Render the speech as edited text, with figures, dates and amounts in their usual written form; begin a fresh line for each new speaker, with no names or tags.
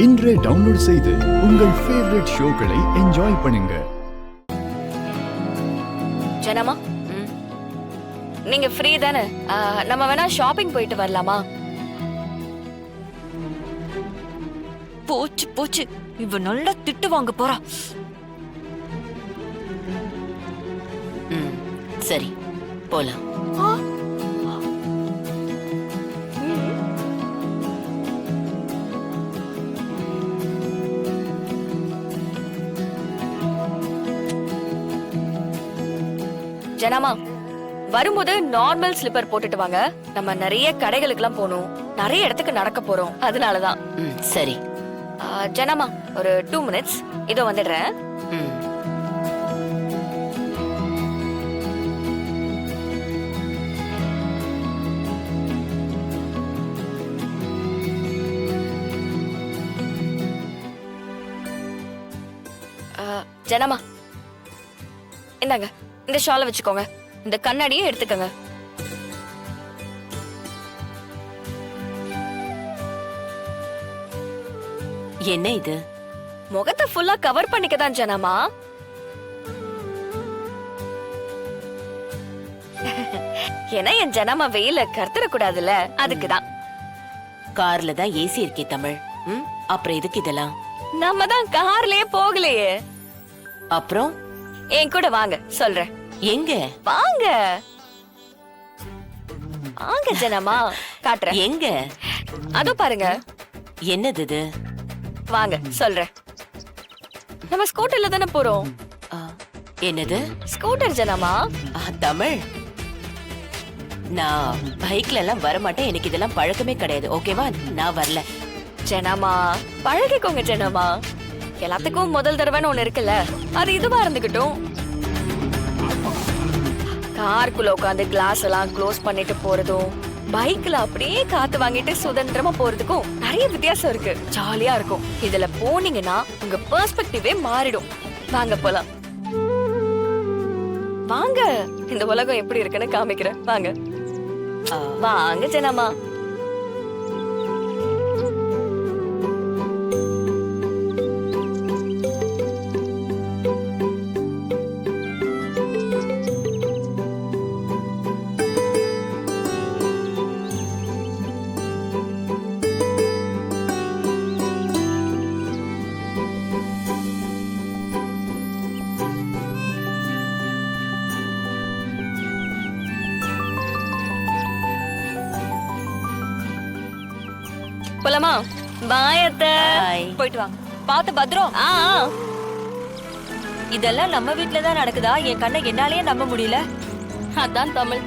இன்றே டவுன்லோட் செய்து உங்கள் ஃபேவரட் ஷோக்களை என்ஜாய் பண்ணுங்க.
ஜனமா, நீங்க ஃப்ரீ தானே? நம்ம வேணா ஷாப்பிங் போயிட்டு வரலாமா?
போச்சு போச்சு, இவ நல்லா திட்டு வாங்க போறா.
சரி போலாம்.
ஜனமா, வரும்போது நார்மல் ஸ்லிப்பர் போட்டுட்டு வாங்க. நம்ம நிறைய கடைகளுக்கு எல்லாம் போகணும், நிறைய இடத்துக்கு நடக்க போறோம், அதனாலதான்.
சரி
ஜனமா, ஒரு 2 minutes இதோ வந்துடுறேன். ஜனமா, இந்தாங்க, இந்த ஷாலை வச்சுக்கோங்க. இந்த கண்ணாடியை எடுத்துக்கங்க.
என்ன இது?
முகத்தை ஃபுல்லா கவர் பண்ணிக்கதான் ஜனமா. ஏன்னா என் ஜனமா வெயில கருத்துற கூடாதுல்ல, அதுக்குதான்.
கார்ல தான் ஏசி இருக்கே தமிழ். அப்புறம் எதுக்கு இதெல்லாம்?
நம்ம தான் கார்லயே போகலையே.
அப்புறம்
என் கூட வாங்க, சொல்றேன்.
எங்க?
வாங்க வாங்க ஜனமா, காட்டுறேன்.
எங்க?
அதோ பாருங்க.
என்னது இது?
வாங்க சொல்றேன். நம்ம ஸ்கூட்டர்ல தானே போறோம்.
என்னது
ஸ்கூட்டர் ஜனமா?
தமிழ், நான் பைக்ல எல்லாம் வரமாட்டேன். எனக்கு இதெல்லாம் பழக்கமே கிடையாது. ஓகேவா? நான் வரல.
ஜனமா, பழகிக்கோங்க ஜனமா. எல்லாத்துக்கும் முதல் தடவைன்னு ஒண்ணு இருக்குல்ல, அது இதுவா இருந்துகிட்டும். காருக்குள்ள உட்காந்து கிளாஸ் எல்லாம் க்ளோஸ் பண்ணிட்டு போறதும், பைக்ல அப்படியே காத்து வாங்கிட்டு சுதந்திரமா போறதுக்கும் நிறைய வித்தியாசம் இருக்கு. ஜாலியா இருக்கும். இதுல போனீங்கன்னா உங்க பெர்ஸ்பெக்டிவே மாறிடும். வாங்க போலாம். வாங்க, இந்த உலகம் எப்படி இருக்குன்னு காமிக்கிறேன். வாங்க வாங்க ஜனமா. போலாமா? பாய் அத்தை.
போயிட்டு வாங்க. பாத்து பத்திரம். இதெல்லாம் நம்ம வீட்டுல தான் நடக்குதா? என் கண்ணை என்னாலயே நம்ப முடியல.
அதான் தமிழ்.